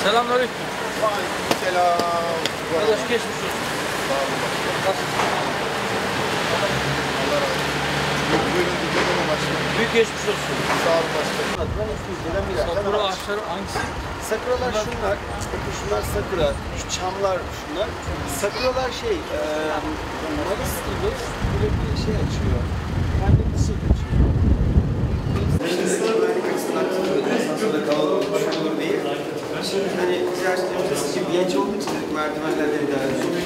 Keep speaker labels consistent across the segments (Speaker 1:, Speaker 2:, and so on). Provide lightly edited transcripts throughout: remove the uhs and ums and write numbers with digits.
Speaker 1: Selamünaleyküm.
Speaker 2: Selam.
Speaker 1: Arkadaş geçmiş olsun.
Speaker 2: Sağ olun başkanım.
Speaker 1: Nasılsın?
Speaker 2: Allah razı olsun. Buyurun dinleyelim başkanım.
Speaker 1: Büyük geçmiş olsun.
Speaker 2: Sağ olun başkanım.
Speaker 3: Ben İzmir'den bir yerden
Speaker 1: Sakura
Speaker 3: ağaç.
Speaker 1: ağaçları hangisi?
Speaker 3: Sakuralar şunlar. Bakın şunlar sakura. Şu çamlar şunlar. Sakuralar Mayıs gibi böyle bir şey açıyor. Kendi çiçek açıyor. Güvenlik açısından tutuyoruz. Sonra kalabalık olur diye. Hani ziyaretçilerimiz şimdi genç olduğu için dedik merdivenlerden idare ediyoruz.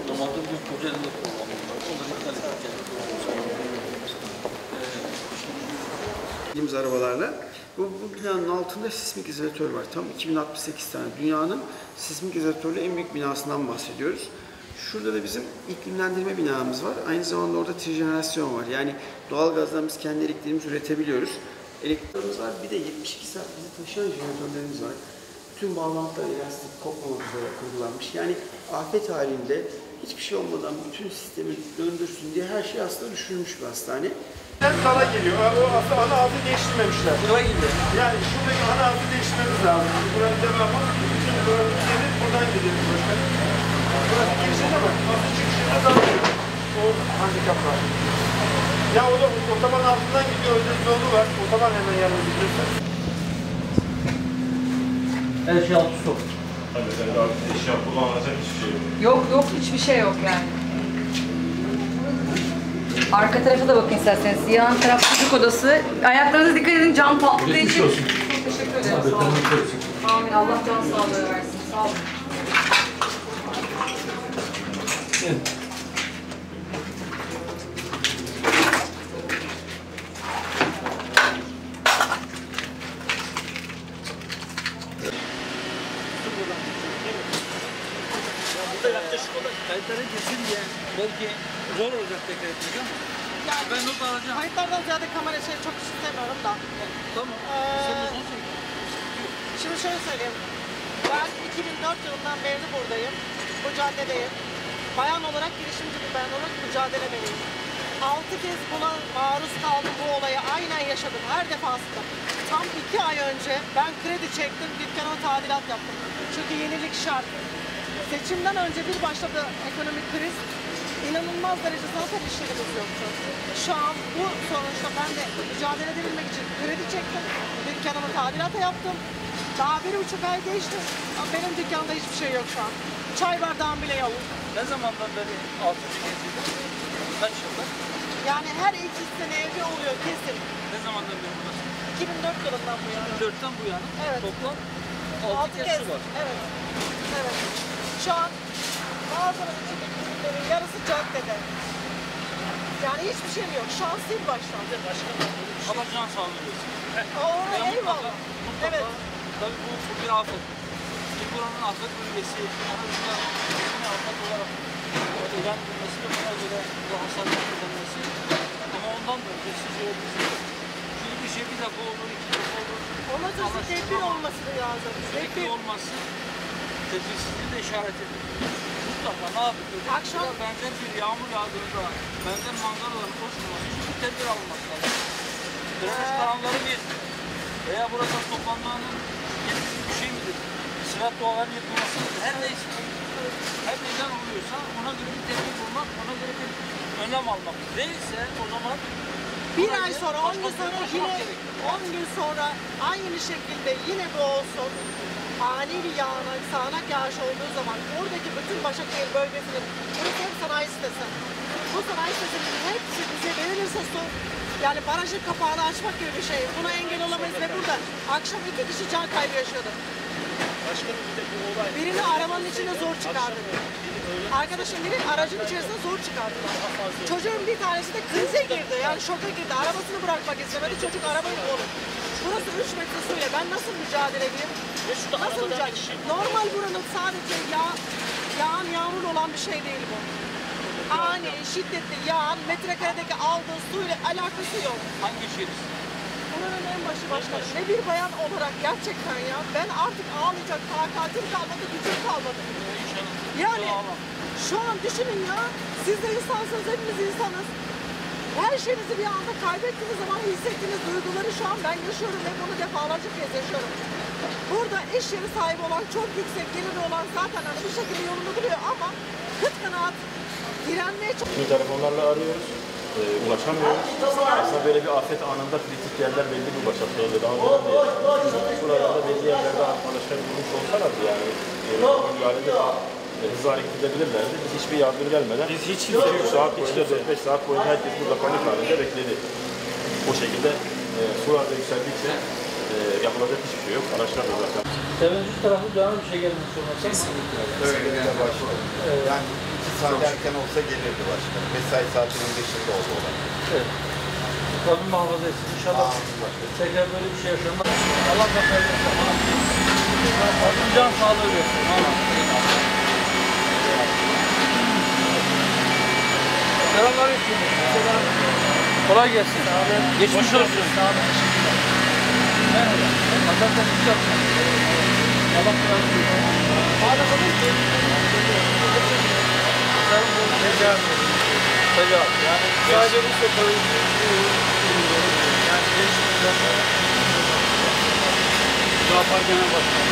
Speaker 1: Normalde bu Kocaeli'de kullanılıyor.
Speaker 3: Bildiğimiz arabalarla. Bu binanın altında sismik izolatör var. Tam 2068 tane. Dünyanın sismik izolatörlü en büyük binasından bahsediyoruz. Şurada da bizim iklimlendirme binamız var. Aynı zamanda orada trijenerasyon var. Yani doğalgazdan biz kendi elektriğimizi üretebiliyoruz. Elektriklerimiz var. Bir de 72 saat bizi taşıyan jeneratörlerimiz var. Bütün bağlantılar elastik kopmamak üzere kurgulanmış. Yani afet halinde hiçbir şey olmadan bütün sistemi döndürsün diye her şey aslında düşünülmüş bir hastane.
Speaker 2: Sana geliyor. O aslında ana altı değiştirmemişler.
Speaker 1: Buraya gidiyor.
Speaker 2: Yani şuradaki ana altı değiştirmemiz lazım. Buranın devamı, bütün buranın üzeri buradan gidiyor başkanım. Burası girişinde bak. Nasıl çıkışında dağılıyor. O handikaplar. Ya o da otoban altından gidiyor. Öyle bir yolu var. Otoban hemen yanına gidiyorsun.
Speaker 1: Her şey altı sok.
Speaker 4: Tabii tabii daha eşya kullanılacak hiçbir şey yok.
Speaker 5: Yok yok hiçbir şey yok yani. Arka tarafa da bakın isterseniz. Yan taraf çocuk odası. Ayaklarınıza dikkat edin, cam patladığı için. Çok teşekkür ederim. Sağ olun. Amin. Allah can sağlığı versin. Sağ olun.
Speaker 1: Burada yaklaşık olarak kayıtları kesin diye belki zor olacak tekrar etmek ama
Speaker 6: Yani
Speaker 1: ben not alacağım.
Speaker 6: kayıtlardan ziyade kamera çok istemiyorum da.
Speaker 1: Tamam. Sen de son çek.
Speaker 6: Şimdi şöyle söyleyeyim. Ben 2004 yılından beri buradayım. Bu caddedeyim. Bayan olarak, girişimci bir bayan olarak mücadele vereyim. 6 kez buna maruz kaldım, bu olayı aynen yaşadım her defasında. Tam 2 ay önce ben kredi çektim, dükkana tadilat yaptım. Çünkü yenilik şart. Seçimden önce bir başladı ekonomik kriz. İnanılmaz derecede zaten işlerimiz yoktu. Şu an bu sonuçta ben de mücadele edebilmek için kredi çektim. Dükkanımı tadilata yaptım. Daha 1,5 ay geçti. Ama benim dükkanda hiçbir şey yok şu an. Çay bardağım bile yok.
Speaker 1: Ne zamandan beri 6. geziydi? Kaç yılda?
Speaker 6: Yani her 2 sene evde oluyor kesin.
Speaker 1: Ne zamandan beri buradasın?
Speaker 6: 2004 yılından bu yana.
Speaker 1: 4'ten bu yana
Speaker 6: Evet.
Speaker 1: toplam
Speaker 6: 6
Speaker 1: 6 kez su var.
Speaker 6: Evet. Evet. Şu an bazılarının çekimlerin yarısı caddede. Yani hiçbir şeyim yok. Şu an sil baştan.
Speaker 1: Allah can sağlığı versin.
Speaker 6: Eyvallah. Evet.
Speaker 1: Tabii bu bir afet. Ki buranın afet bölgesi, ana ülkenin afet olarak ilan edilmesi ve buna göre bu hasarın ödenmesi. Ama ondan da önce siz öğrendiniz. Çünkü bir şey bir defa olur, iki defa olur.
Speaker 6: Ona da tedbir olması lazım.
Speaker 1: Sürekli olması tedbirsizliği de işaret ediyor. Mutlaka ne yapıyor?
Speaker 6: Akşam
Speaker 1: benzer bir yağmur yağdığında benzer manzaraların oluşmaması için bir tedbir alınması lazım. Drenaj kanalları bir veya burada toplanmanın getirdiği bir şey midir? Sırat doğaların yapılması mıdır? Her neyse. Her neyden oluyorsa ona göre bir tedbir bulmak, ona göre bir önlem almak. Değilse o zaman
Speaker 6: bir ay sonra, 10 gün sonra yine 10 gün sonra aynı şekilde yine bu olsun. Ani bir sağanak yağış olduğu zaman oradaki bütün Başakşehir bölgesinin, burası hep sanayi sitesi. Bu sanayi sitesinin hepsi bize verilirse su, yani barajın kapağını açmak gibi bir şey. Buna engel olamayız ve burada akşam 2 kişi can kaybı yaşadı. Birini arabanın içine zor çıkardı. Arkadaşım biri aracın içerisinde zor çıkardılar. Çocuğun bir tanesi de krize girdi, yani şoka girdi. Arabasını bırakmak istemedi, çocuk arabayı buldu. Burası 3 metre suyla, ben nasıl mücadele edeyim? Nasıl mücadele? Normal buranın sadece yağan yağmur olan bir şey değil bu. Ani, şiddetli yağan, metrekaredeki aldığı suyla alakası yok.
Speaker 1: hangi şehir?
Speaker 6: Buranın en başı başkanı. Ne bir bayan olarak gerçekten ya, ben artık ağlayacak takatim kalmadı, gücüm kalmadı. Yani şu an düşünün ya, siz de insansınız, hepimiz insanız. Her şeyinizi bir anda kaybettiğiniz zaman hissettiğiniz duyguları şu an ben yaşıyorum ve bunu defalarca kez yaşıyorum. Burada iş yeri sahibi olan, çok yüksek geliri olan zaten hani bir şekilde yolunu buluyor ama kıt kanaat direnmeye çok...
Speaker 4: Şimdi telefonlarla arıyoruz, ulaşamıyoruz. Aslında böyle bir afet anında kritik yerler belli bir Başakşehir'de daha önemli değil. Buralarda belli yerlerde arkadaşlar bulmuş olsalardı yani müdahalede hızlı hareket edebilirlerdi. Biz hiçbir yardım gelmeden, biz hiç 2-3 saat boyunca, 4-5 saat boyunca herkes burada panik halinde bekledi. O şekilde sular da yükseldikçe yapılacak hiçbir şey yok. Araçlar da zaten.
Speaker 1: Teveccüh tarafı canı bir şey gelmiş olması.
Speaker 7: Öyle başladı. Yani 2 saat erken olsa gelirdi başkanım. Mesai saatinin dışında oldu olan.
Speaker 1: Evet. Rabbim muhafaza etsin. İnşallah tekrar böyle bir şey yaşanmaz. Allah zafer versin. Rabbim can sağlığı versin. Selamünaleyküm. Kolay gelsin. Geçmiş olsun. Merhaba. Pazarda iş yapacağım. Allah razı olsun. Tecavüz. Yani sadece bu sokağı yani değişiklikler Müdafaa Genel Başkanı.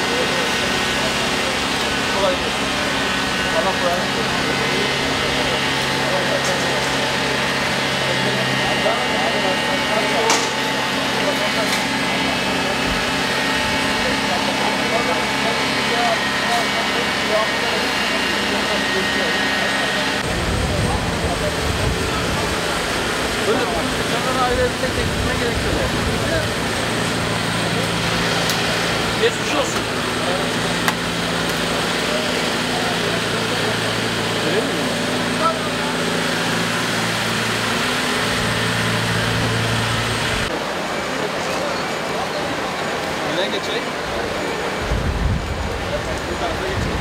Speaker 1: Kolay gelsin. Allah razı olsun. Böyle insanların aileleri tek tek gitmeye gerek yok. Geçmiş olsun. Öyle mi? Nereye geçecek? Bu tarafa geçecek.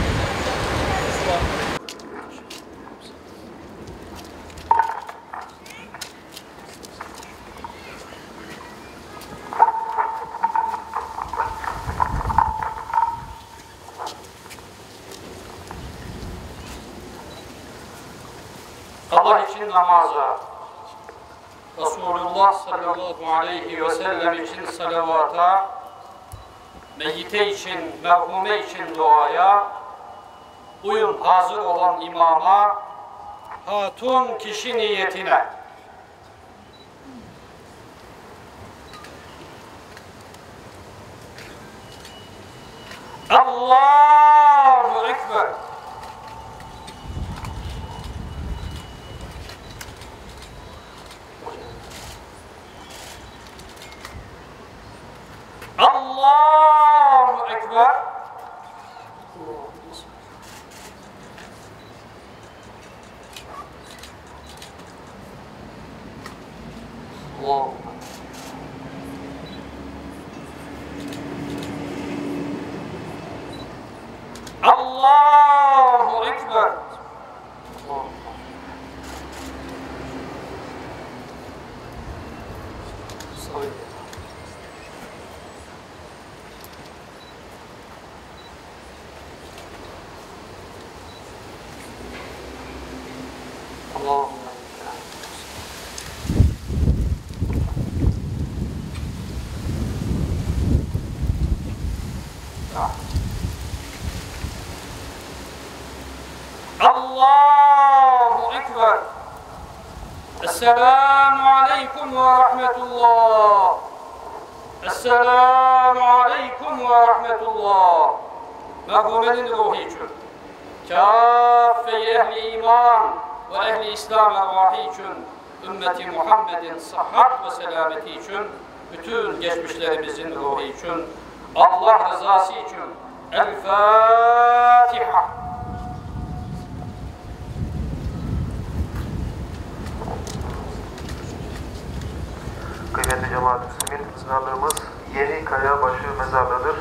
Speaker 1: Allah için namaza, Resulullah sallallahu aleyhi ve sellem için salavata, meyyite için, merhume için duaya, uyum hazır olan imama, hatun kişi niyetine. Allahu Ekber. Allahu Ekber. Allah. Allahu Ekber. Allah. Allahu Ekber. Esselamu Aleyküm ve Rahmetullah. Esselamu Aleyküm ve Rahmetullah. Merhumenin ruhu için, kâffe-i ehli iman ve ehli İslam ervahı için, ümmeti Muhammed'in sıhhat ve selameti için, bütün geçmişlerimizin ruhu için, Allah rızası için. El-Fatiha.
Speaker 8: Kıymetli cemaat-i müslümin, mezarlığımız Yeni Kayabaşı mezarlığıdır.